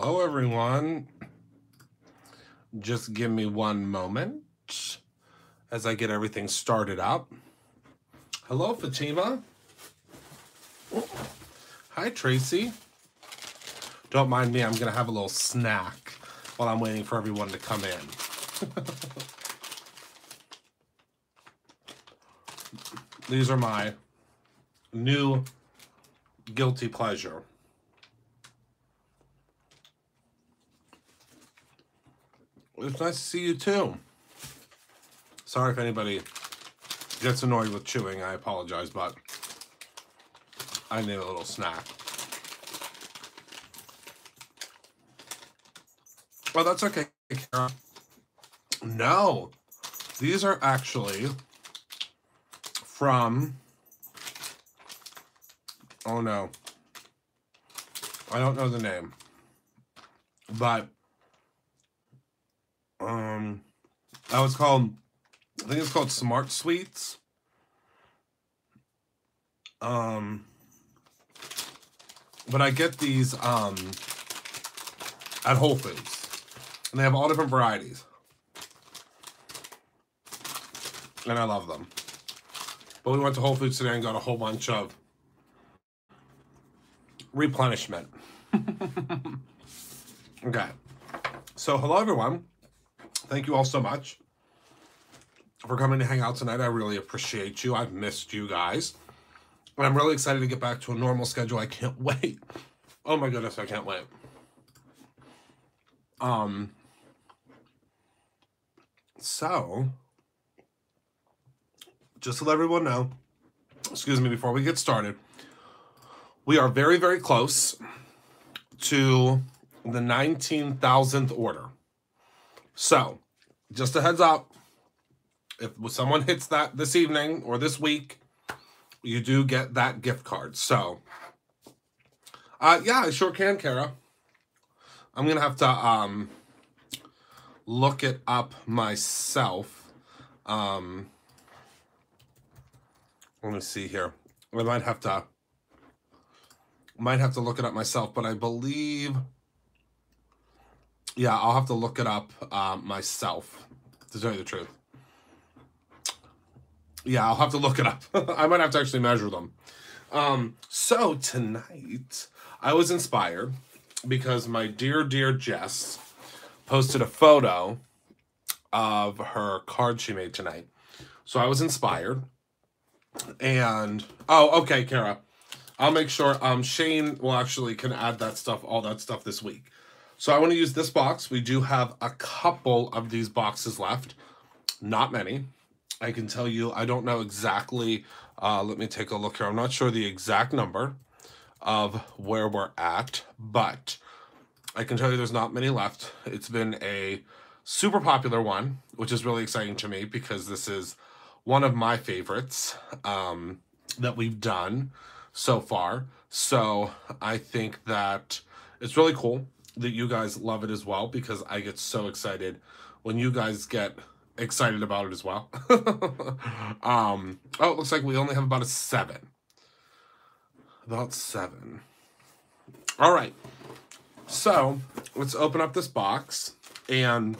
Hello, everyone. Just give me one moment as I get everything started up. Hello, Fatima. Hi, Tracy. Don't mind me, I'm going to have a little snack while I'm waiting for everyone to come in. These are my new guilty pleasure. It's nice to see you too. Sorry if anybody gets annoyed with chewing, I apologize, but I need a little snack. Oh, that's okay, Kara. No, these are actually from, oh no, I don't know the name, but that was called, I think it's called Smart Sweets. But I get these at Whole Foods, and they have all different varieties, and I love them. But we went to Whole Foods today and got a whole bunch of replenishment. Okay, so hello everyone. Thank you all so much for coming to hang out tonight. I really appreciate you. I've missed you guys. And I'm really excited to get back to a normal schedule. I can't wait. Oh my goodness, I can't wait. So, just to let everyone know, excuse me, before we get started, we are very, very close to the 19,000th order. So, just a heads up, if someone hits that this evening or this week, you do get that gift card. So, yeah, I sure can, Kara. I'm going to have to look it up myself. Let me see here. I might have to look it up myself, but I believe, yeah, I'll have to look it up myself, to tell you the truth. Yeah, I'll have to look it up. I might have to actually measure them. So tonight, I was inspired because my dear, dear Jess posted a photo of her card she made tonight. So I was inspired. And, oh, okay, Kara. I'll make sure Shane will actually can add that stuff, all that stuff this week. So I want to use this box. We do have a couple of these boxes left. Not many. I can tell you, I don't know exactly, let me take a look here. I'm not sure the exact number of where we're at, but I can tell you there's not many left. It's been a super popular one, which is really exciting to me because this is one of my favorites that we've done so far. So I think that it's really cool that you guys love it as well, because I get so excited when you guys get excited about it as well. Oh, it looks like we only have about a 7. About 7. All right. So let's open up this box, and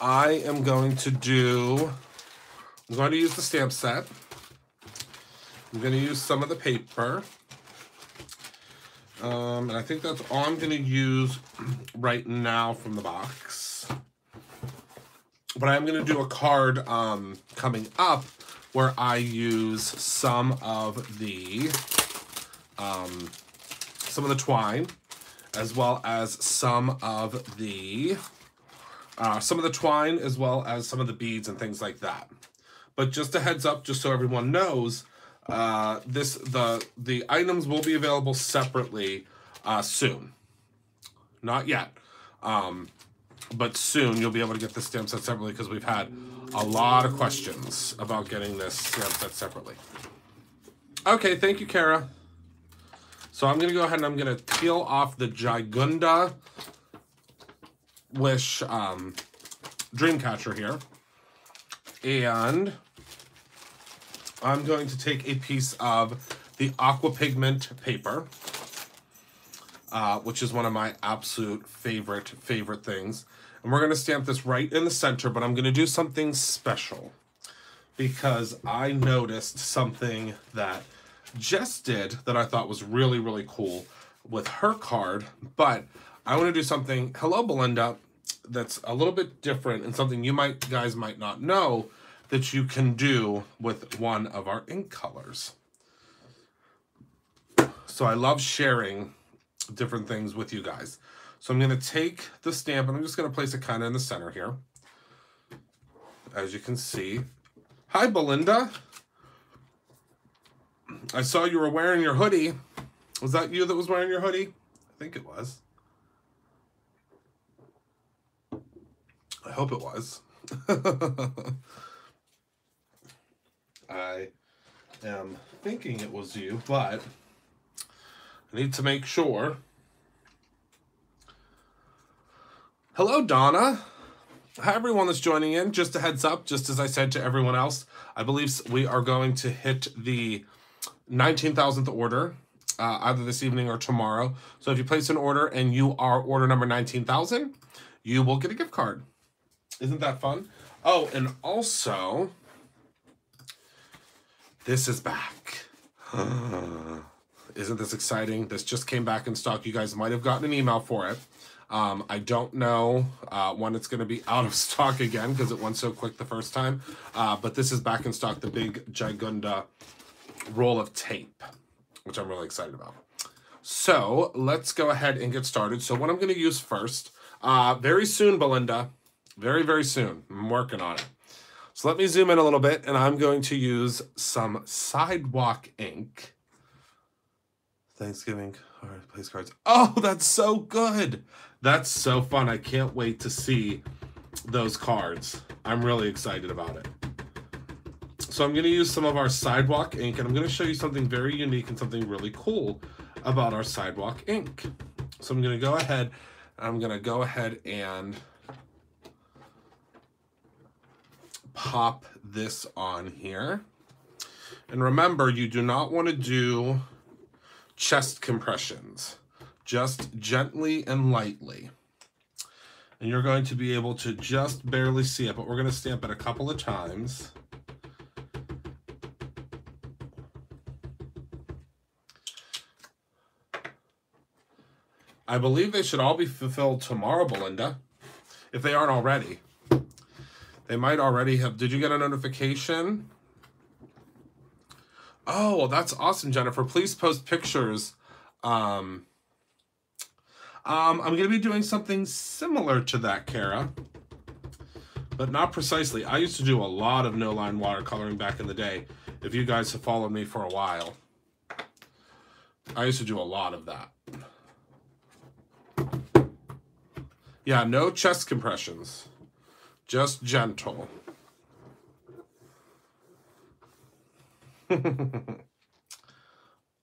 I am going to use the stamp set. I'm going to use some of the paper. And I think that's all I'm going to use right now from the box. But I'm going to do a card coming up where I use some of the twine, as well as some of the twine, as well as some of the beads and things like that. But just a heads up, just so everyone knows, the items will be available separately soon. Not yet. But soon you'll be able to get the stamp set separately, because we've had a lot of questions about getting this stamp set separately. Okay, thank you, Kara. So I'm going to go ahead and I'm going to peel off the Gigunda Wish Dreamcatcher here. And I'm going to take a piece of the Aqua pigment paper. which is one of my absolute favorite things. And we're going to stamp this right in the center, but I'm going to do something special because I noticed something that Jess did that I thought was really, really cool with her card. But I want to do something, hello Belinda, that's a little bit different and something you guys might not know that you can do with one of our ink colors. So I love sharing different things with you guys. So I'm going to take the stamp and I'm just going to place it kind of in the center here. As you can see. Hi, Belinda. I saw you were wearing your hoodie. Was that you that was wearing your hoodie? I think it was. I hope it was. I am thinking it was you, but I need to make sure. Hello, Donna. Hi, everyone that's joining in. Just a heads up, just as I said to everyone else, I believe we are going to hit the 19,000th order either this evening or tomorrow. So if you place an order and you are order number 19,000, you will get a gift card. Isn't that fun? Oh, and also, this is back. Isn't this exciting? This just came back in stock. You guys might have gotten an email for it. I don't know when it's going to be out of stock again because it went so quick the first time. But this is back in stock, the big Gigunda roll of tape, which I'm really excited about. So let's go ahead and get started. So what I'm going to use first, very soon, Belinda, very, very soon. I'm working on it. So let me zoom in a little bit, and I'm going to use some sidewalk ink. Thanksgiving place cards. Oh, that's so good. That's so fun. I can't wait to see those cards. I'm really excited about it. So I'm going to use some of our sidewalk ink, and I'm going to show you something very unique and something really cool about our sidewalk ink. So I'm going to go ahead and pop this on here. And remember, you do not want to do chest compressions. Just gently and lightly. And you're going to be able to just barely see it, but we're going to stamp it a couple of times. I believe they should all be fulfilled tomorrow, Belinda, if they aren't already. They might already have. Did you get a notification? Oh, well, that's awesome, Jennifer. Please post pictures. I'm going to be doing something similar to that, Kara, but not precisely. I used to do a lot of no-line watercoloring back in the day. If you guys have followed me for a while, I used to do a lot of that. Yeah, no chest compressions. Just gentle.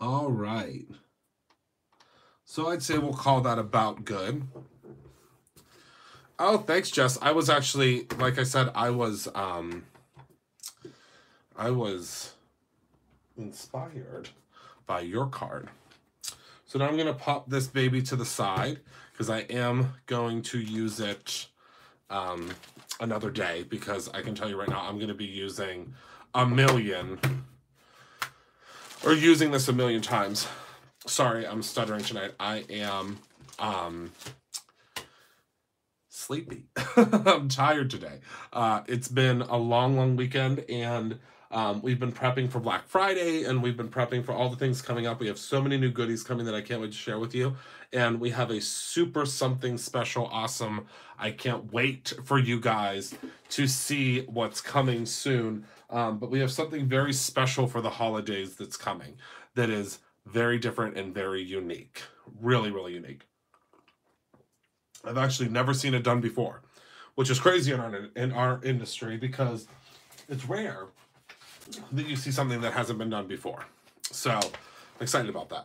All right. So I'd say we'll call that about good. Oh, thanks, Jess. I was actually, like I said, I was inspired by your card. So now I'm going to pop this baby to the side because I am going to use it another day, because I can tell you right now I'm going to be using using this a million times. Sorry, I'm stuttering tonight. I am sleepy. I'm tired today. It's been a long weekend, and we've been prepping for Black Friday, and we've been prepping for all the things coming up. We have so many new goodies coming that I can't wait to share with you. And we have a super something special, awesome. I can't wait for you guys to see what's coming soon. But we have something very special for the holidays that's coming that is very different and very unique. Really, really unique. I've actually never seen it done before, which is crazy in our industry, because it's rare that you see something that hasn't been done before. So I'm excited about that.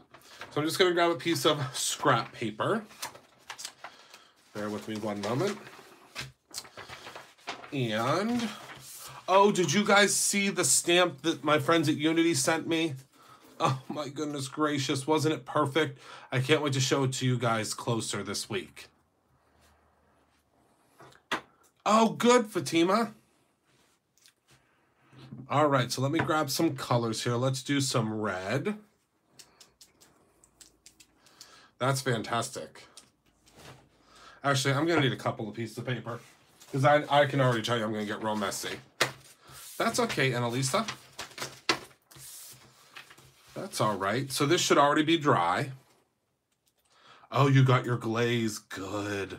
So I'm just going to grab a piece of scrap paper. Bear with me one moment. And, oh, did you guys see the stamp that my friends at Unity sent me? Oh my goodness gracious, wasn't it perfect? I can't wait to show it to you guys closer this week. Oh, good, Fatima. All right, so let me grab some colors here. Let's do some red. That's fantastic. Actually, I'm going to need a couple of pieces of paper because I can already tell you I'm going to get real messy. That's okay, Annalisa. That's all right. So this should already be dry. Oh, you got your glaze. Good.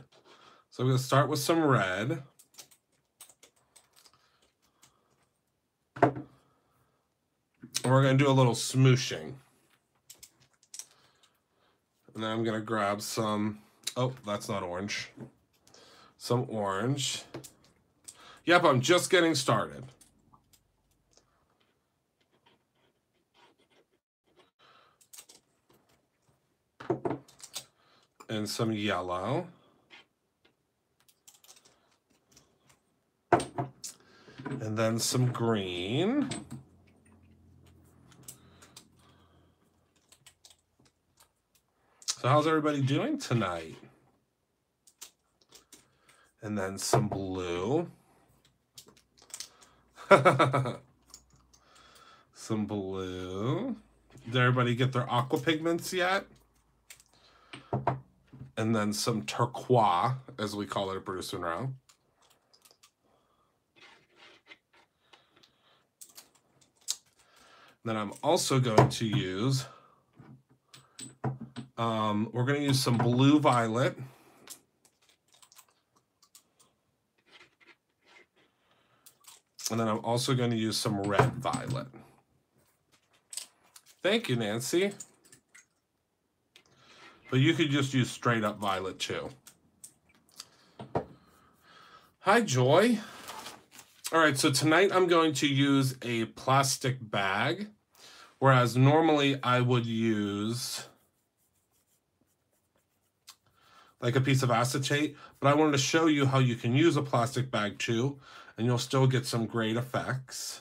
So I'm going to start with some red. And we're going to do a little smooshing. And then I'm going to grab some... Oh, that's not orange. Some orange. Yep, I'm just getting started. And some yellow. And then some green. So how's everybody doing tonight? And then some blue. Some blue. Did everybody get their aqua pigments yet? And then some turquoise, as we call it at Bruce Monroe. Then I'm also going to use, we're going to use some blue violet. And then I'm also going to use some red violet. Thank you, Nancy. But you could just use straight up violet too. Hi, Joy. All right, so tonight I'm going to use a plastic bag, whereas normally I would use like a piece of acetate, but I wanted to show you how you can use a plastic bag too, and you'll still get some great effects.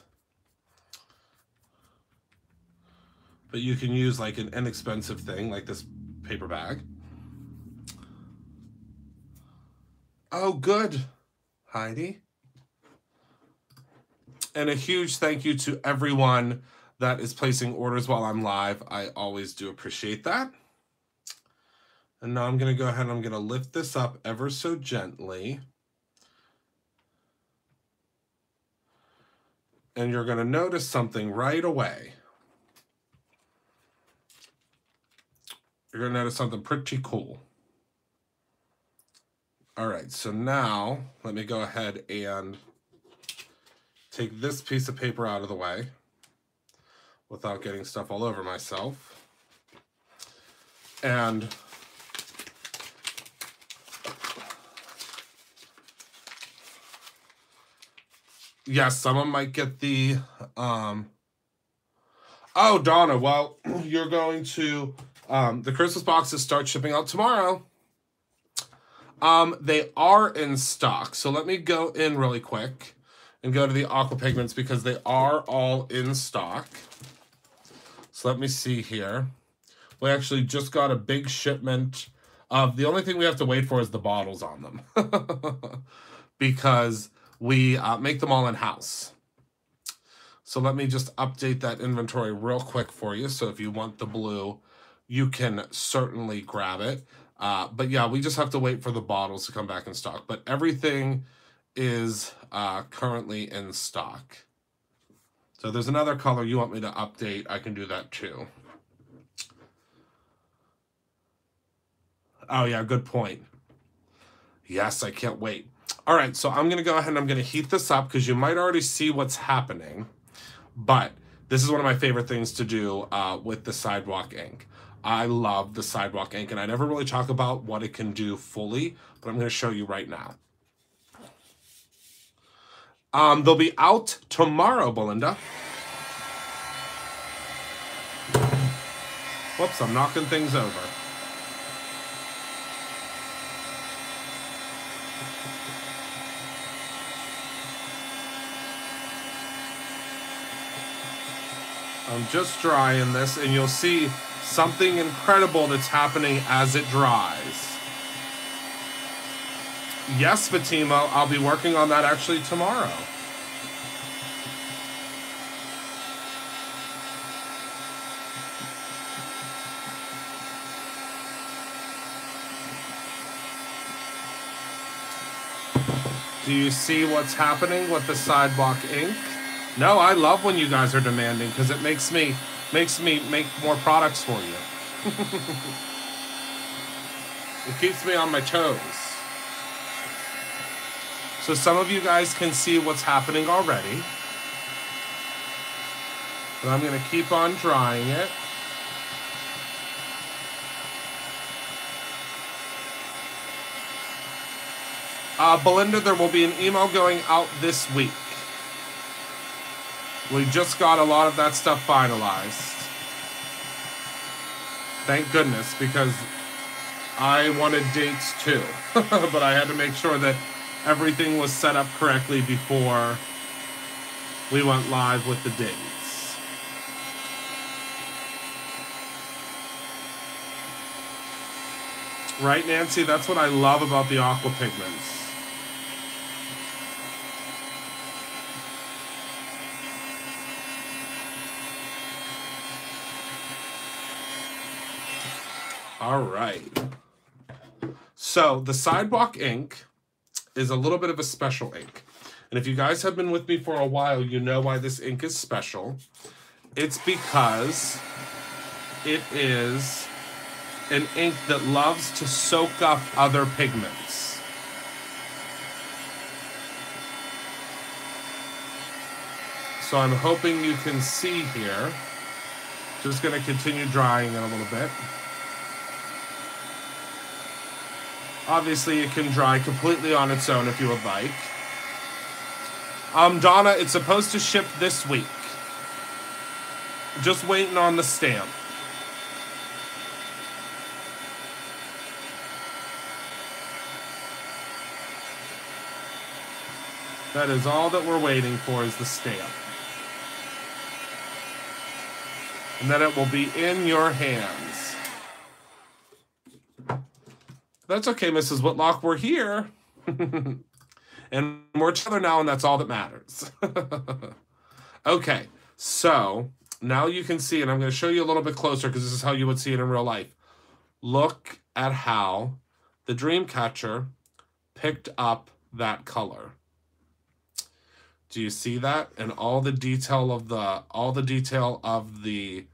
But you can use like an inexpensive thing like this paper bag. Oh, good, Heidi. And a huge thank you to everyone that is placing orders while I'm live. I always do appreciate that. And now I'm going to go ahead and I'm going to lift this up ever so gently. And you're going to notice something right away. You're going to notice something pretty cool. All right, so now let me go ahead and take this piece of paper out of the way without getting stuff all over myself. And yes, someone might get the, oh, Donna, well, you're going to, the Christmas boxes start shipping out tomorrow. They are in stock. So let me go in really quick and go to the aqua pigments because they are all in stock. So let me see here. We actually just got a big shipment of, the only thing we have to wait for is the bottles on them. Because we make them all in-house. So let me just update that inventory real quick for you. So if you want the blue, you can certainly grab it. But yeah, we just have to wait for the bottles to come back in stock. But everything is currently in stock. So if there's another color you want me to update, I can do that too. Oh yeah, good point. Yes, I can't wait. All right, so I'm going to go ahead and I'm going to heat this up because you might already see what's happening. But this is one of my favorite things to do with the sidewalk ink. I love the sidewalk ink, and I never really talk about what it can do fully, but I'm going to show you right now. They'll be out tomorrow, Belinda. Whoops, I'm knocking things over. I'm just drying this, and you'll see something incredible that's happening as it dries. Yes, Fatima, I'll be working on that actually tomorrow. Do you see what's happening with the sidewalk ink? No, I love when you guys are demanding because it makes me make more products for you. It keeps me on my toes. So some of you guys can see what's happening already. But I'm going to keep on drying it. Belinda, there will be an email going out this week. We just got a lot of that stuff finalized. Thank goodness, because I wanted dates too. But I had to make sure that everything was set up correctly before we went live with the dates. Right, Nancy? That's what I love about the Aqua pigments. All right. So the sidewalk ink is a little bit of a special ink. And if you guys have been with me for a while, you know why this ink is special. It's because it is an ink that loves to soak up other pigments. So I'm hoping you can see here. Just going to continue drying it a little bit. Obviously, it can dry completely on its own if you would like. Donna, it's supposed to ship this week. Just waiting on the stamp. That is all that we're waiting for is the stamp. And then it will be in your hands. That's okay, Mrs. Whitlock. We're here. And we're together now, and that's all that matters. Okay, so now you can see, and I'm going to show you a little bit closer because this is how you would see it in real life. Look at how the Dreamcatcher picked up that color. Do you see that? And all the detail of the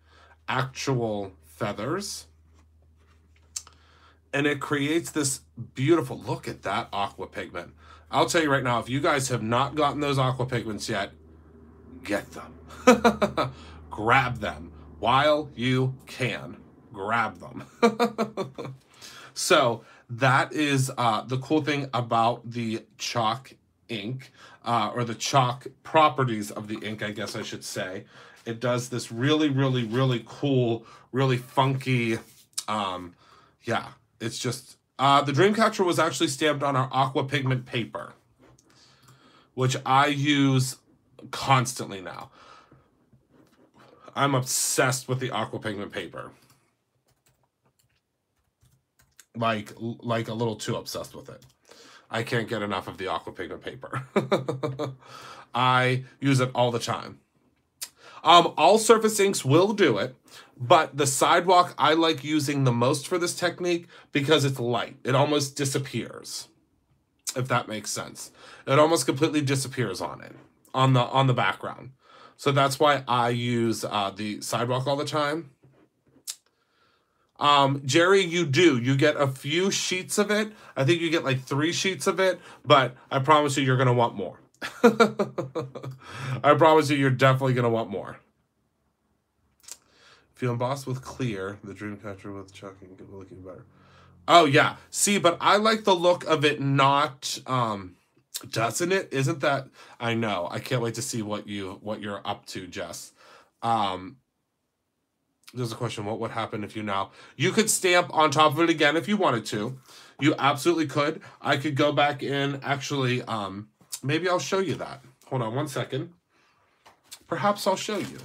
actual feathers. And it creates this beautiful, look at that aqua pigment. I'll tell you right now, if you guys have not gotten those aqua pigments yet, get them. Grab them while you can. Grab them. So that is the cool thing about the chalk ink, or the chalk properties of the ink, I guess I should say. It does this really, really, really cool, really funky, yeah. It's just, the Dreamcatcher was actually stamped on our Aqua pigment paper, which I use constantly now. I'm obsessed with the Aqua pigment paper. Like a little too obsessed with it. I can't get enough of the Aqua pigment paper. I use it all the time. All surface inks will do it, but the sidewalk I like using the most for this technique because it's light. It almost disappears, if that makes sense. It almost completely disappears on it, on the background. So that's why I use the sidewalk all the time. Jerry, you do. You get a few sheets of it. I think you get like 3 sheets of it, but I promise you, you're going to want more. I promise you, you're definitely going to want more. If you emboss with clear, the Dreamcatcher with chucking, looking better. Oh, yeah. See, but I like the look of it not, doesn't it? Isn't that, I know. I can't wait to see what you're up to, Jess. There's a question, what would happen if you could stamp on top of it again if you wanted to. You absolutely could. I could go back in, actually, maybe I'll show you that. Hold on one second. Perhaps I'll show you.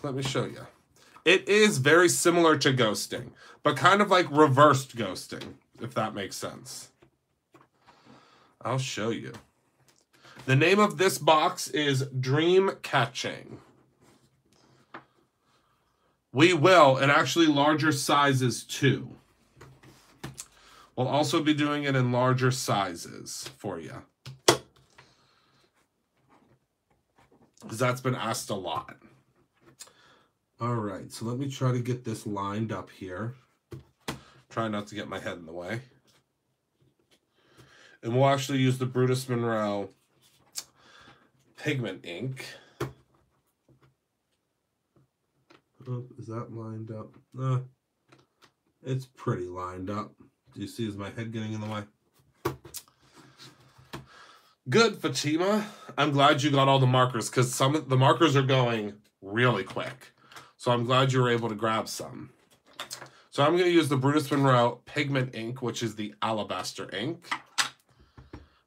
let me show you. It is very similar to ghosting, but kind of like reversed ghosting, if that makes sense. I'll show you. The name of this box is Dream Catching. We will, and actually larger sizes too. We'll also be doing it in larger sizes for you, because that's been asked a lot. All right, so let me try to get this lined up here. Try not to get my head in the way. And we'll actually use the Brutus Monroe pigment ink. Oh, is that lined up? It's pretty lined up. Do you see, is my head getting in the way? Good, Fatima. I'm glad you got all the markers, because some of the markers are going really quick. So I'm glad you were able to grab some. So I'm going to use the Brutus Monroe pigment ink, which is the alabaster ink.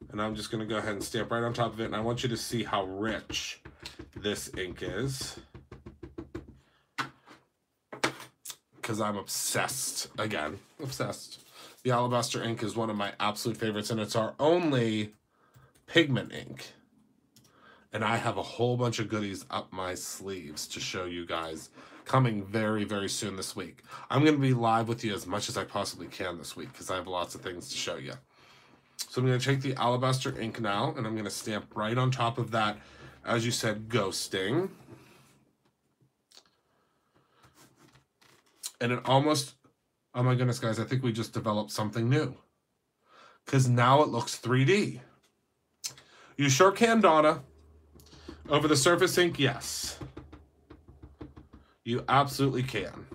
And I'm just going to go ahead and stamp right on top of it. And I want you to see how rich this ink is, because I'm obsessed. Again, obsessed. The alabaster ink is one of my absolute favorites, and it's our only pigment ink. And I have a whole bunch of goodies up my sleeves to show you guys coming very, very soon this week. I'm going to be live with you as much as I possibly can this week, because I have lots of things to show you. So I'm going to take the alabaster ink now, and I'm going to stamp right on top of that, as you said, ghosting. And it almost, oh my goodness, guys, I think we just developed something new, because now it looks 3D. You sure can, Donna. Over the surface ink, yes. You absolutely can.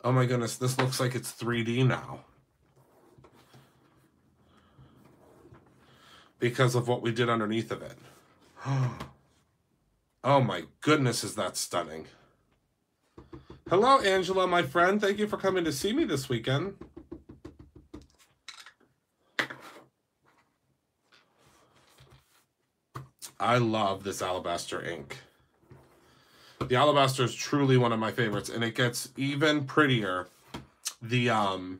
Oh my goodness, this looks like it's 3D now, because of what we did underneath of it. Oh my goodness, is that stunning. Hello, Angela, my friend. Thank you for coming to see me this weekend. I love this alabaster ink. The alabaster is truly one of my favorites, and it gets even prettier when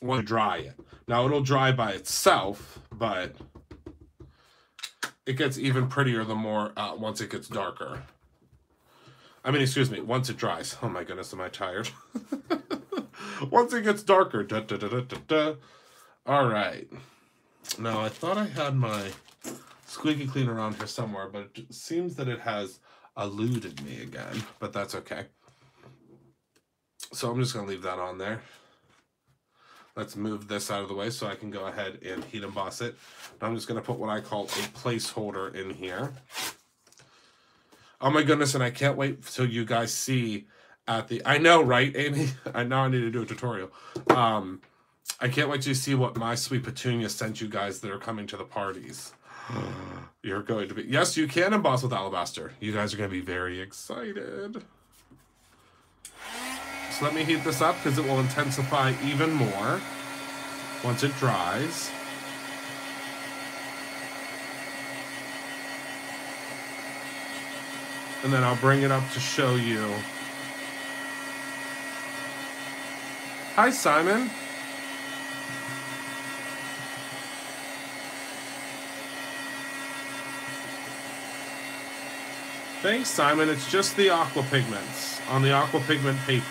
you dry it. Now, it'll dry by itself, but it gets even prettier the more once it gets darker. I mean, excuse me, once it dries. Oh my goodness, am I tired? Once it gets darker. Da, da, da, da, da, da. All right. Now, I thought I had my squeaky clean around here somewhere, but it seems that it has eluded me again, but that's okay. So I'm just going to leave that on there. Let's move this out of the way so I can go ahead and heat emboss it. Now I'm just going to put what I call a placeholder in here. Oh my goodness, and I can't wait till you guys see at the... I know, right, Amy? I know I need to do a tutorial. I can't wait to see what my sweet Petunia sent you guys that are coming to the parties. You're going to be... Yes, you can emboss with alabaster. You guys are going to be very excited. So let me heat this up, because it will intensify even more once it dries. And then I'll bring it up to show you. Hi, Simon. Thanks, Simon. It's just the aqua pigments on the aqua pigment paper.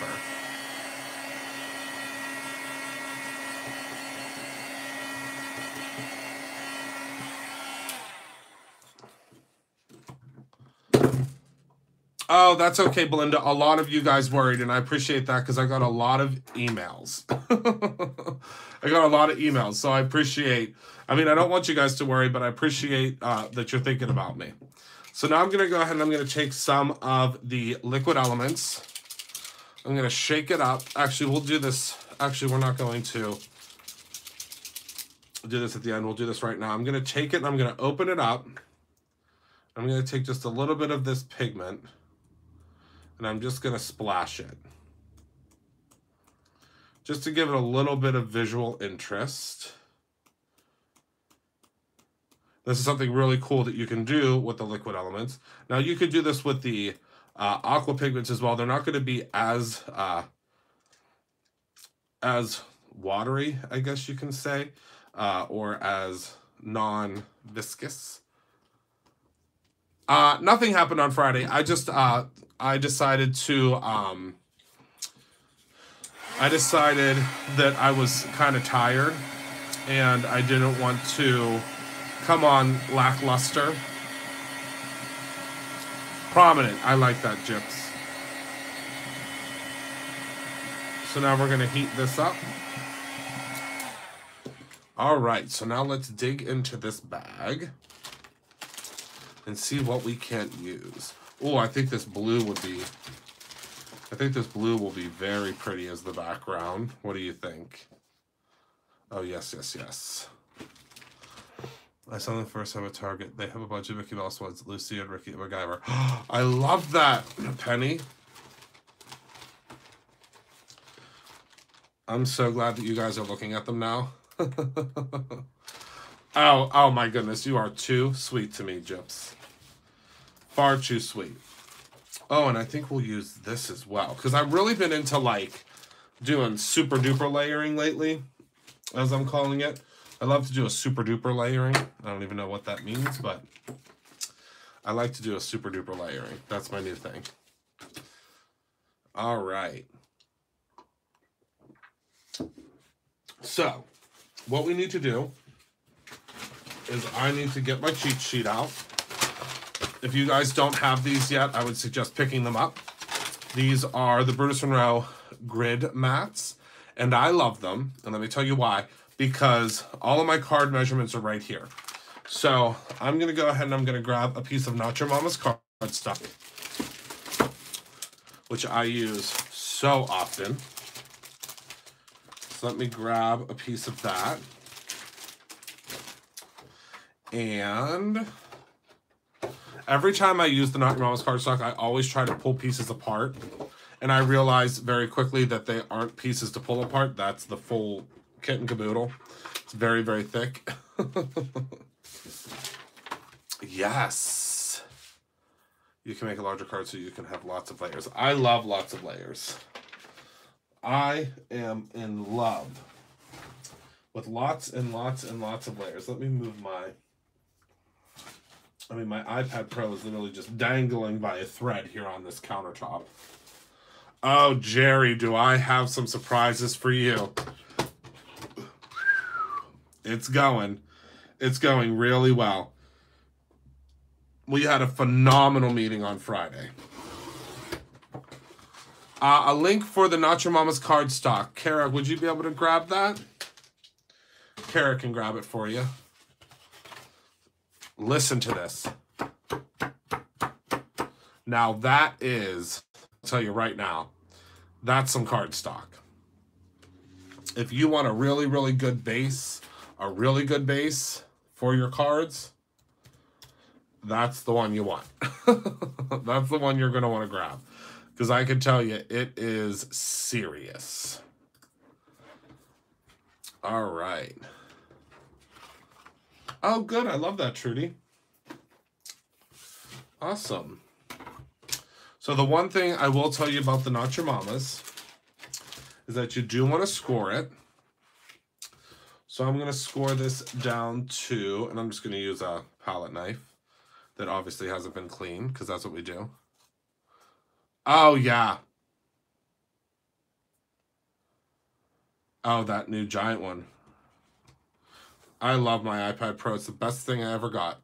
Oh, that's okay, Belinda. A lot of you guys worried, and I appreciate that, because I got a lot of emails. I got a lot of emails, so I appreciate... I mean, I don't want you guys to worry, but I appreciate that you're thinking about me. So now I'm going to go ahead and I'm going to take some of the liquid elements. I'm going to shake it up. Actually, we'll do this. Actually, we're not going to do this at the end. We'll do this right now. I'm going to take it and I'm going to open it up. I'm going to take just a little bit of this pigment, and I'm just going to splash it, just to give it a little bit of visual interest. This is something really cool that you can do with the liquid elements. Now you could do this with the aqua pigments as well. They're not going to be as watery, I guess you can say, or as non-viscous. Nothing happened on Friday. I just I decided that I was kind of tired and I didn't want to come on lackluster. Prominent. I like that, Gyps. So now we're going to heat this up. All right, so now let's dig into this bag and see what we can't use. Oh, I think this blue will be very pretty as the background. What do you think? Oh, yes, yes, yes. I saw them first time at Target. They have a bunch of Mickey Mouse ones. Lucy and Ricky and MacGyver. I love that, Penny. I'm so glad that you guys are looking at them now. Oh my goodness. You are too sweet to me, Gyps. Far too sweet. Oh, and I think we'll use this as well. Because I've really been into, like, doing super duper layering lately, as I'm calling it. I love to do a super duper layering. I don't even know what that means, but I like to do a super duper layering. That's my new thing. All right. So, what we need to do is I need to get my cheat sheet out. If you guys don't have these yet, I would suggest picking them up. These are the Brutus & Rowe grid mats, and I love them. And let me tell you why. Because all of my card measurements are right here. So I'm going to go ahead and I'm going to grab a piece of Nacho Mama's card stock, which I use so often. So let me grab a piece of that. And every time I use the Nacho Mama's cardstock, I always try to pull pieces apart. And I realize very quickly that they aren't pieces to pull apart. That's the full kit and caboodle. It's very, very thick. Yes. You can make a larger card so you can have lots of layers. I love lots of layers. I am in love with lots and lots and lots of layers. Let me move my iPad Pro is literally just dangling by a thread here on this countertop. Oh, Jerry, do I have some surprises for you. It's going really well. We had a phenomenal meeting on Friday. A link for the Nacho Mama's cardstock. Kara, would you be able to grab that? Kara can grab it for you. Listen to this. Now that is, I'll tell you right now, that's some cardstock. If you want a really, really good base, for your cards, that's the one you want. That's the one you're going to want to grab. Because I can tell you, it is serious. All right. Oh, good. I love that, Trudy. Awesome. So the one thing I will tell you about the Nacho Mamas is that you do want to score it. So I'm going to score this down to, and I'm just going to use a palette knife that obviously hasn't been cleaned, because that's what we do. Oh, yeah. Oh, that new giant one. I love my iPad Pro. It's the best thing I ever got.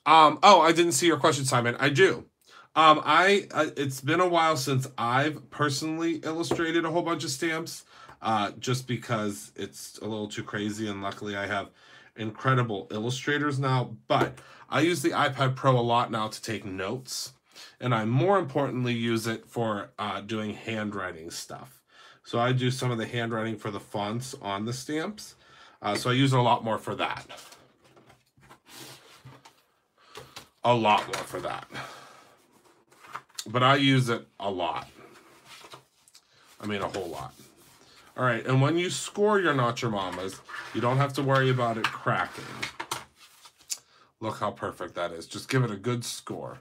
Oh, I didn't see your question, Simon. I do. It's been a while since I've personally illustrated a whole bunch of stamps, just because it's a little too crazy, and luckily I have incredible illustrators now, but I use the iPad Pro a lot now to take notes, and I more importantly use it for doing handwriting stuff. So I do some of the handwriting for the fonts on the stamps, so I use it a lot more for that. A lot more for that. But I use it a lot. I mean, a whole lot. All right, and when you score your Not Your Mamas, you don't have to worry about it cracking. Look how perfect that is. Just give it a good score.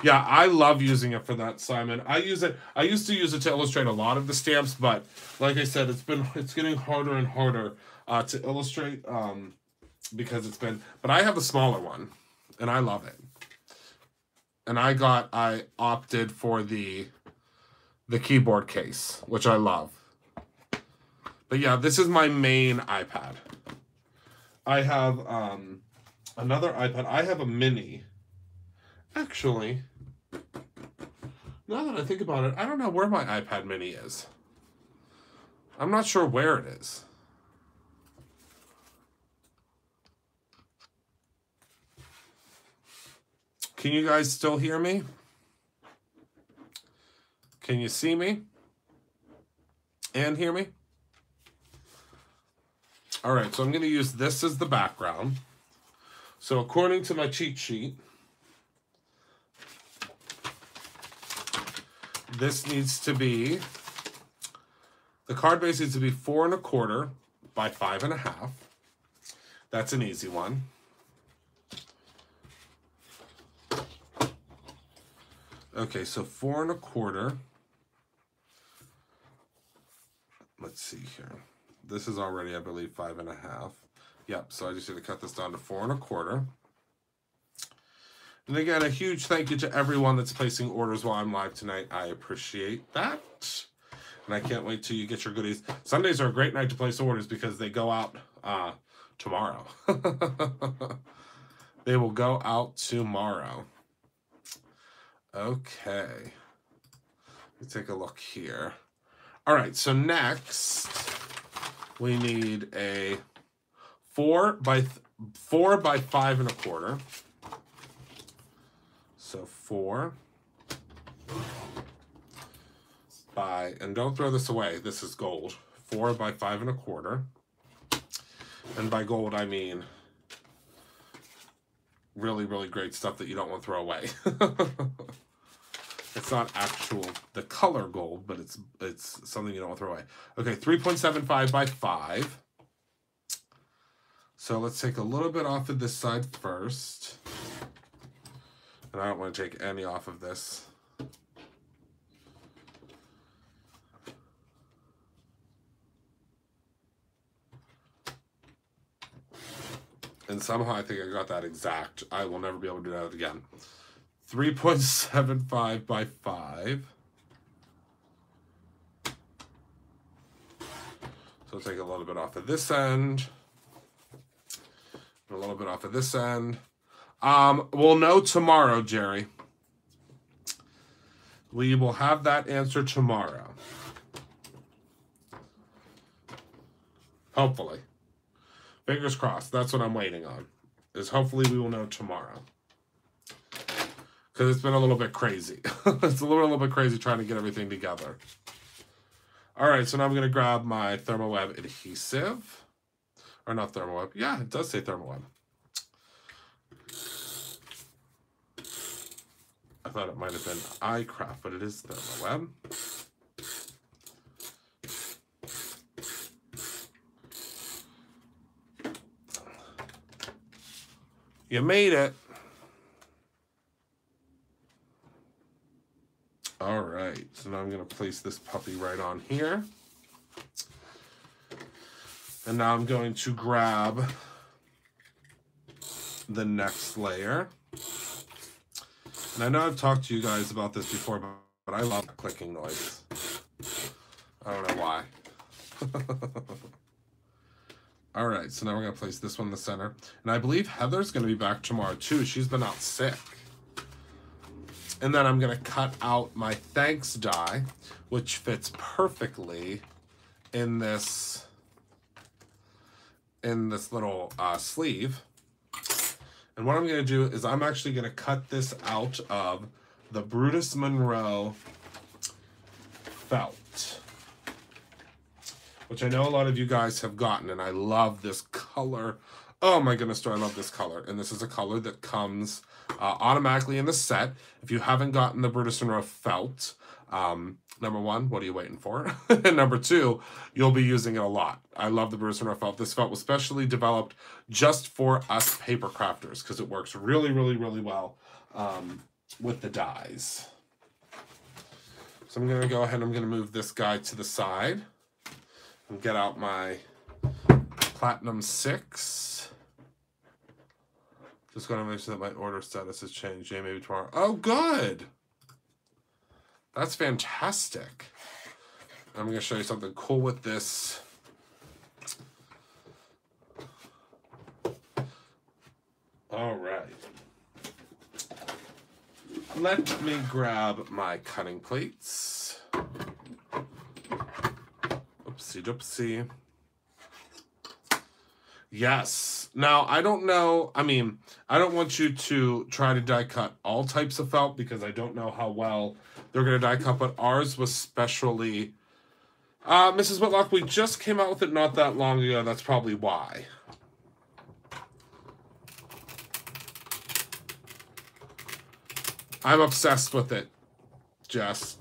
Yeah, I love using it for that, Simon. I used to use it to illustrate a lot of the stamps, but like I said, it's getting harder and harder to illustrate because but I have a smaller one, and I love it. And I opted for the keyboard case, which I love. But yeah, this is my main iPad. I have another iPad. I have a mini. Actually, now that I think about it, I don't know where my iPad mini is. I'm not sure where it is. Can you guys still hear me? Can you see me? And hear me? All right, so I'm going to use this as the background. So according to my cheat sheet, this needs to be, the card base needs to be 4 1/4 by 5 1/2. That's an easy one. Okay, so 4 1/4. Let's see here. This is already, I believe, 5 1/2. Yep, so I just need to cut this down to 4 1/4. And again, a huge thank you to everyone that's placing orders while I'm live tonight. I appreciate that. And I can't wait till you get your goodies. Sundays are a great night to place orders because they go out tomorrow. They will go out tomorrow. Okay. Let's take a look here. All right, so next we need a 4 by 5 1/4. So 4 by, and don't throw this away, this is gold. 4 by 5 1/4. And by gold, I mean really, really great stuff that you don't want to throw away. It's not actual, the color gold, but it's something you don't want to throw away. Okay, 3.75 by 5. So let's take a little bit off of this side first. And I don't want to take any off of this. And somehow I think I got that exact. I will never be able to do that again. 3.75 by 5. So take a little bit off of this end. And a little bit off of this end. We'll know tomorrow, Jerry. We will have that answer tomorrow. Hopefully. Fingers crossed. That's what I'm waiting on. Is hopefully we will know tomorrow. Because it's been a little bit crazy. It's a little bit crazy trying to get everything together. All right, so now I'm going to grab my Thermoweb adhesive. Or not Thermoweb. Yeah, it does say Thermoweb. I thought it might have been iCraft, but it is Thermoweb. You made it. All right, so now I'm going to place this puppy right on here. And now I'm going to grab the next layer. And I know I've talked to you guys about this before, but I love the clicking noise. I don't know why. All right, so now we're going to place this one in the center. And I believe Heather's going to be back tomorrow, too. She's been out sick. And then I'm going to cut out my thanks die, which fits perfectly in this little sleeve. And what I'm going to do is I'm actually going to cut this out of the Brutus Monroe felt, which I know a lot of you guys have gotten, and I love this color. Oh my goodness, do I love this color. And this is a color that comes automatically in the set. If you haven't gotten the Brutus Monroe felt, Number one, what are you waiting for? And number two, you'll be using it a lot. I love the Bruce Monroe felt. This felt was specially developed just for us paper crafters because it works really, really, really well with the dies. So I'm going to go ahead and I'm going to move this guy to the side and get out my Platinum 6. Just going to make sure that my order status has changed. Yeah, maybe tomorrow. Oh, good. That's fantastic. I'm going to show you something cool with this. All right. Let me grab my cutting plates. Oopsie doopsie. Yes. Now, I don't know. I mean, I don't want you to try to die cut all types of felt because I don't know how well they're going to die cut, but ours was specially... Mrs. Whitlock, we just came out with it not that long ago. That's probably why. I'm obsessed with it, Jess.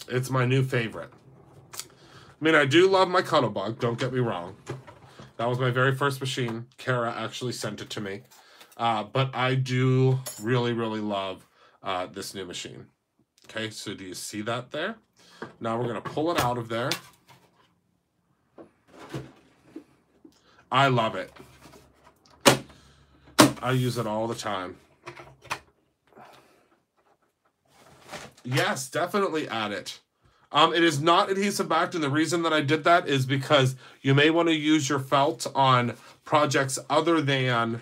It's my new favorite. I mean, I do love my Cuddlebug, don't get me wrong. That was my very first machine. Kara actually sent it to me. But I do really, really love this new machine. Okay, so do you see that there? Now we're going to pull it out of there. I love it. I use it all the time. Yes, definitely add it. It is not adhesive backed, and the reason that I did that is because you may want to use your felt on projects other than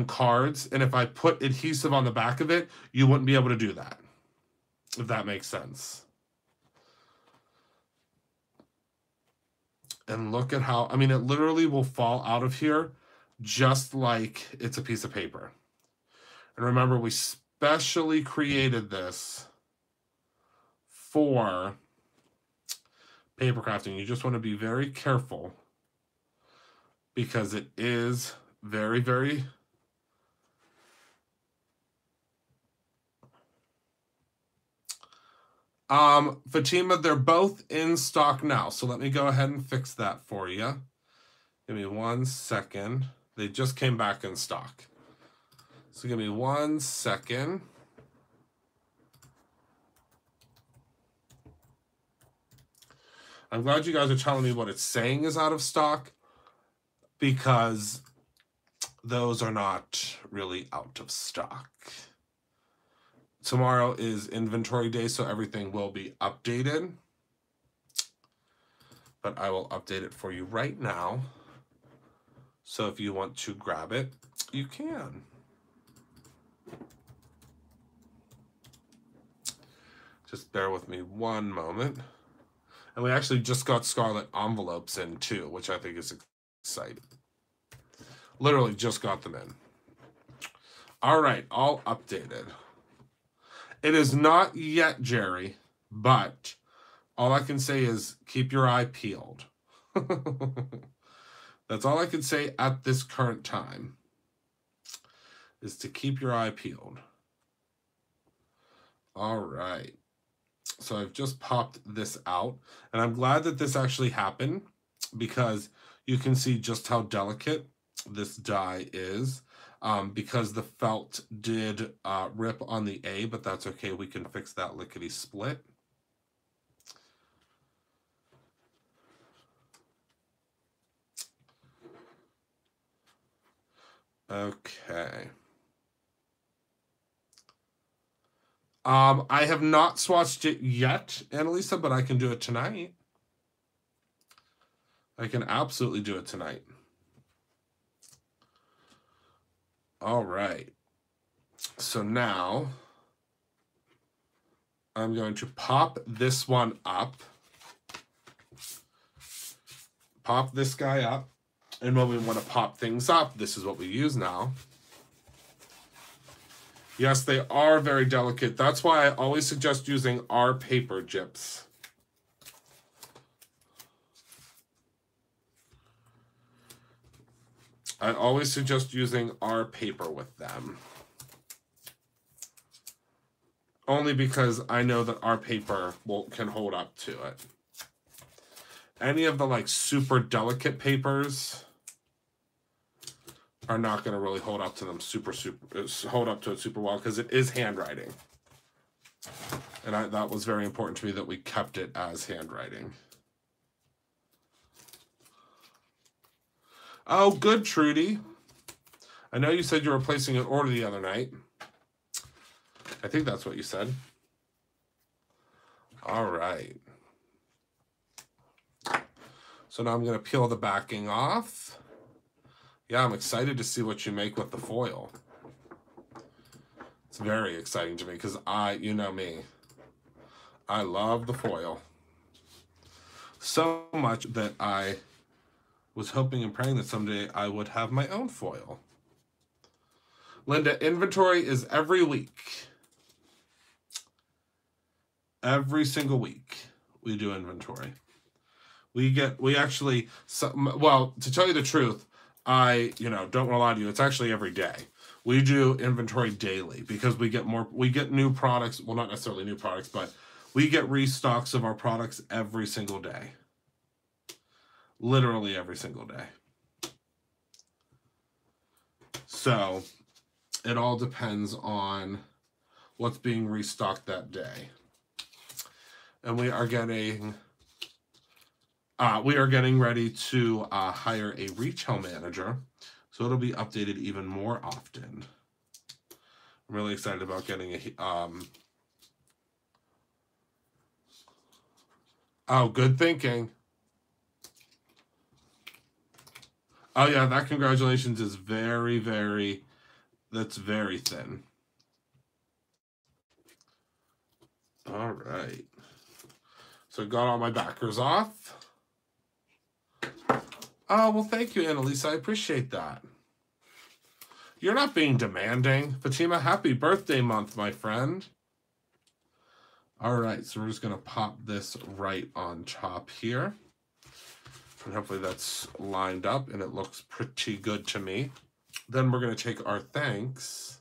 cards, and if I put adhesive on the back of it, you wouldn't be able to do that, if that makes sense. And look at how, I mean, it literally will fall out of here just like it's a piece of paper. And remember, we specially created this for paper crafting. You just want to be very careful because it is very, very Fatima, they're both in stock now, so let me go ahead and fix that for you. Give me 1 second. They just came back in stock. So give me 1 second. I'm glad you guys are telling me what it's saying is out of stock, because those are not really out of stock. Tomorrow is inventory day, so everything will be updated. But I will update it for you right now. So if you want to grab it, you can. Just bear with me 1 moment. And we actually just got scarlet envelopes in too, which I think is exciting. Literally just got them in. All right, all updated. It is not yet, Jerry, but all I can say is keep your eye peeled. That's all I can say at this current time, is to keep your eye peeled. All right. So I've just popped this out, and I'm glad that this actually happened because you can see just how delicate this die is. Because the felt did rip on the A, but that's okay. We can fix that lickety split. Okay. I have not swatched it yet, Annalisa, but I can do it tonight. I can absolutely do it tonight. All right. So now I'm going to pop this one up. Pop this guy up. And when we want to pop things up, this is what we use now. Yes, they are very delicate. That's why I always suggest using our paper gyps. I always suggest using our paper with them. only because I know that our paper can hold up to it. Any of the like super delicate papers are not going to really hold up to them hold up to it super well, because it is handwriting. And that was very important to me that we kept it as handwriting. Oh, good, Trudy. I know you said you were placing an order the other night. I think that's what you said. All right. So now I'm going to peel the backing off. Yeah, I'm excited to see what you make with the foil. It's very exciting to me because you know me, I love the foil. So much that I was hoping and praying that someday I would have my own foil. Linda, inventory is every week. Every single week we do inventory. We actually, well, to tell you the truth, I don't want to lie to you, it's actually every day. We do inventory daily because we get new products. Well, not necessarily new products, but we get restocks of our products every single day. Literally every single day. So it all depends on what's being restocked that day. And we are getting ready to hire a retail manager, so it'll be updated even more often. I'm really excited about getting a oh, good thinking. Oh yeah, that congratulations is very, very, that's very thin. All right. So I got all my backers off. Oh, well, thank you, Annalisa. I appreciate that. You're not being demanding. Fatima, happy birthday month, my friend. All right, so we're just going to pop this right on top here. And hopefully that's lined up and it looks pretty good to me. Then we're going to take our thanks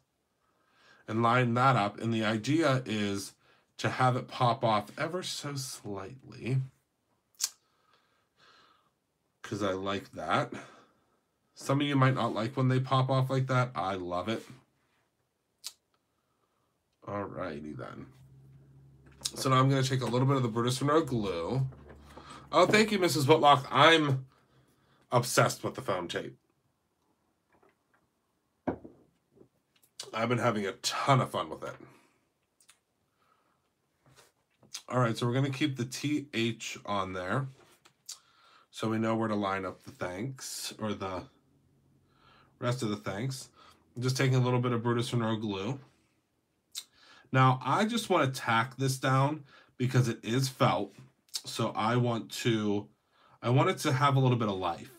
and line that up. And the idea is to have it pop off ever so slightly, because I like that. Some of you might not like when they pop off like that. I love it. All righty then. So now I'm going to take a little bit of the Brutus Monroe glue. Oh, thank you, Mrs. Whitlock. I'm obsessed with the foam tape. I've been having a ton of fun with it. All right, so we're going to keep the TH on there, so we know where to line up the thanks, or the rest of the thanks. I'm just taking a little bit of Brutus Monroe glue. Now, I just want to tack this down because it is felt, so I want it to have a little bit of life.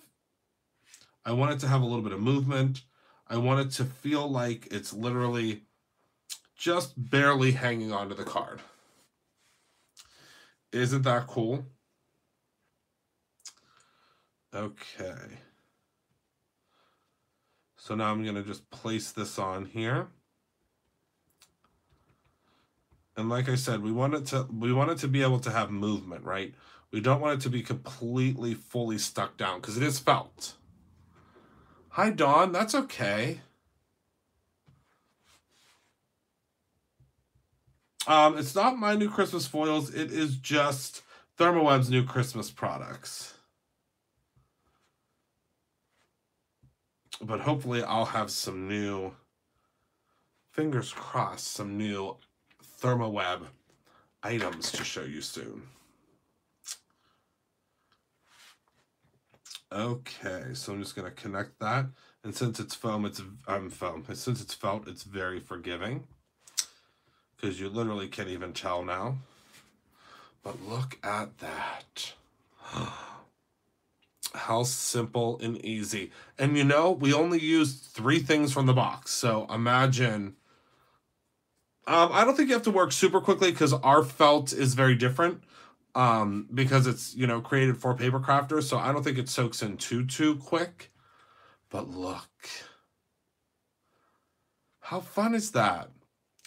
I want it to have a little bit of movement. I want it to feel like it's literally just barely hanging onto the card. Isn't that cool? Okay. So now I'm going to just place this on here. And like I said, we want it to be able to have movement, right? We don't want it to be completely, fully stuck down because it is felt. Hi, Dawn. That's okay. It's not my new Christmas foils. It is just Thermoweb's new Christmas products. But hopefully I'll have some new, fingers crossed, some new Thermoweb items to show you soon. Okay, so I'm just going to connect that. And since it's foam, since it's felt, it's very forgiving, because you literally can't even tell now. But look at that. How simple and easy. And we only used 3 things from the box. So imagine, I don't think you have to work super quickly because our felt is very different, because it's, created for paper crafters. So I don't think it soaks in too quick. But look, how fun is that?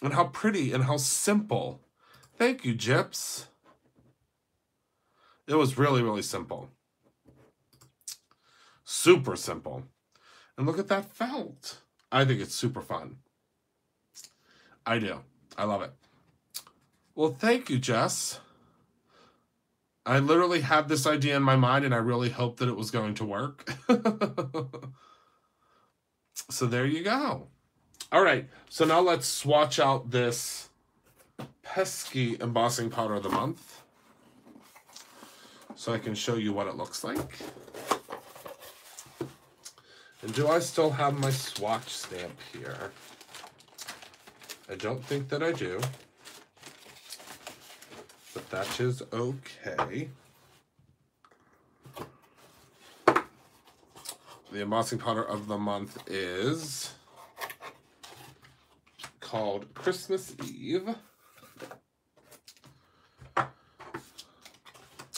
And how pretty and how simple. Thank you, Gyps. It was really, really simple. Super simple. And look at that felt. I think it's super fun. I do. I love it. Well, thank you, Jess. I literally had this idea in my mind, and I really hoped that it was going to work. So there you go. All right, so now let's swatch out this pesky embossing powder of the month so I can show you what it looks like. And do I still have my swatch stamp here? I don't think that I do, but that is okay. The embossing powder of the month is called Christmas Eve.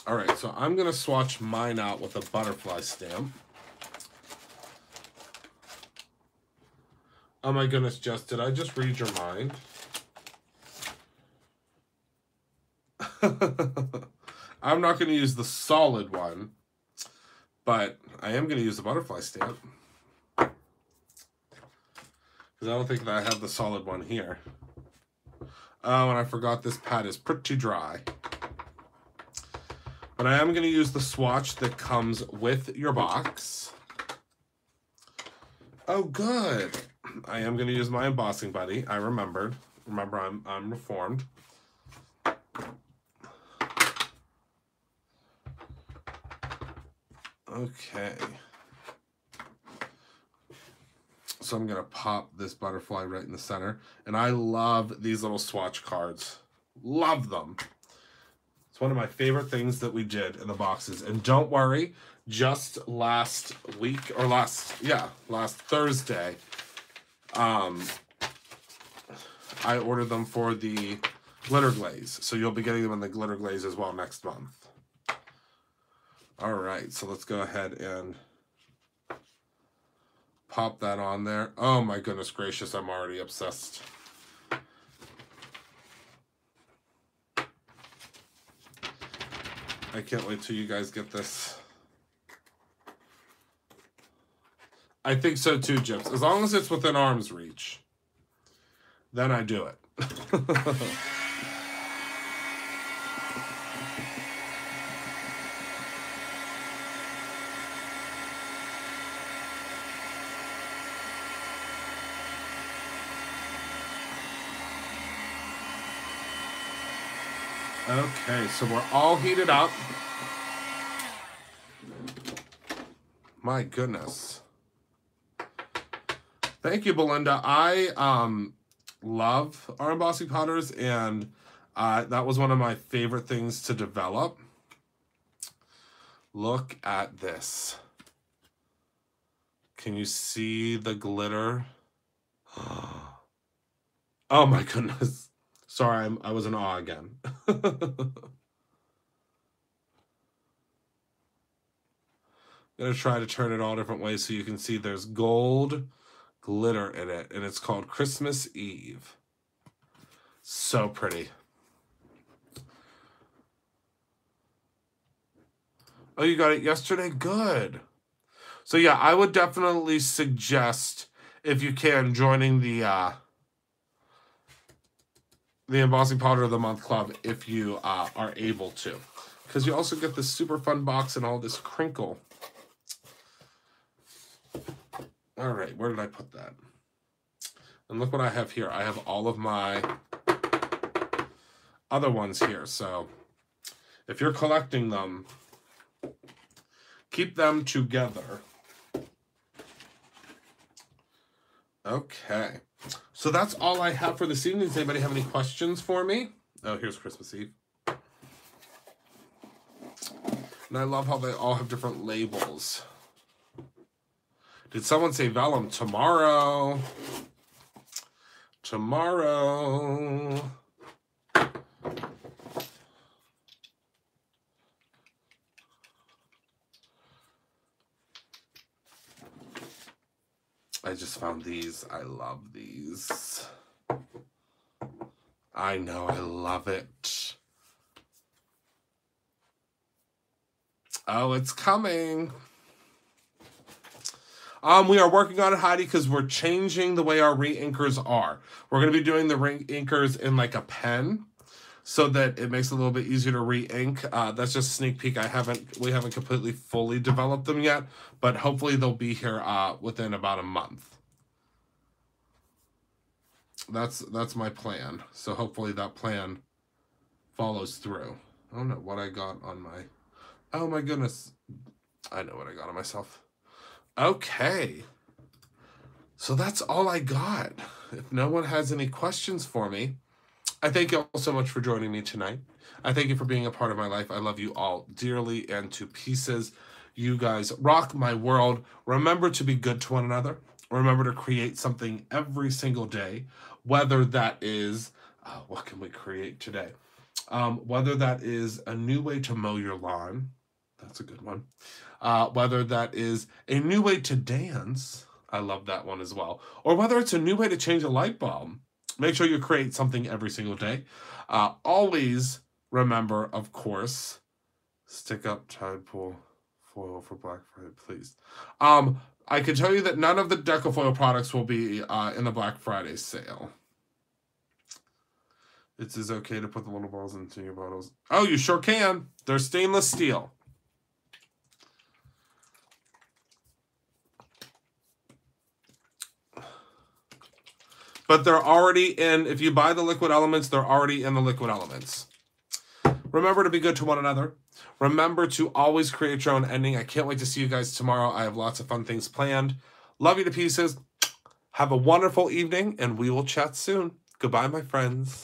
All right, so I'm gonna swatch mine out with a butterfly stamp. Oh my goodness, Jess, did I just read your mind? I'm not gonna use the solid one, but I am gonna use the butterfly stamp. Because I don't think that I have the solid one here. Oh, and I forgot this pad is pretty dry. But I am going to use the swatch that comes with your box. Oh, good. I am going to use my embossing buddy. I remembered. Remember, I'm reformed. Okay. So I'm going to pop this butterfly right in the center. And I love these little swatch cards. Love them. It's one of my favorite things that we did in the boxes. And don't worry, just last week, or last Thursday, I ordered them for the glitter glaze. So you'll be getting them in the glitter glaze as well next month. All right, so let's go ahead and pop that on there. Oh my goodness gracious, I'm already obsessed. I can't wait till you guys get this. I think so too, Gyps. As long as it's within arm's reach, then I do it. Okay, so we're all heated up. My goodness. Thank you, Belinda. I love our embossing powders, and that was one of my favorite things to develop. Look at this. Can you see the glitter? Oh my goodness. Sorry, I was in awe again. I'm gonna try to turn it all different ways so you can see there's gold glitter in it, and it's called Christmas Eve. So pretty. Oh, you got it yesterday? Good. So yeah, I would definitely suggest, if you can, joining the Embossing Powder of the Month Club if you are able to. Because you also get this super fun box and all this crinkle. All right, where did I put that? And look what I have here. I have all of my other ones here. So if you're collecting them, keep them together. Okay. So that's all I have for this evening. Does anybody have any questions for me? Oh, here's Christmas Eve. And I love how they all have different labels. Did someone say vellum? Tomorrow. Tomorrow. I just found these. I love these. I know, I love it. Oh, it's coming. We are working on it, Heidi, because we're changing the way our re-inkers are. We're going to be doing the re-inkers in like a pen, so that it makes it a little bit easier to re-ink. That's just a sneak peek. We haven't completely fully developed them yet, but hopefully they'll be here within about a month. That's my plan. So hopefully that plan follows through. I don't know what I got on my... Oh my goodness. I know what I got on myself. Okay. So that's all I got. If no one has any questions for me, I thank you all so much for joining me tonight. I thank you for being a part of my life. I love you all dearly and to pieces. You guys rock my world. Remember to be good to one another. Remember to create something every single day, whether that is, what can we create today? Whether that is a new way to mow your lawn. That's a good one. Whether that is a new way to dance. I love that one as well. Or whether it's a new way to change a light bulb. Make sure you create something every single day. Always remember, of course, stick up Tide Pool foil for Black Friday, please. I can tell you that none of the Decafoil products will be in the Black Friday sale. It is okay to put the little balls into your bottles. Oh, you sure can. They're stainless steel. But they're already in, if you buy the liquid elements, they're already in the liquid elements. Remember to be good to one another. Remember to always create your own ending. I can't wait to see you guys tomorrow. I have lots of fun things planned. Love you to pieces. Have a wonderful evening, and we will chat soon. Goodbye, my friends.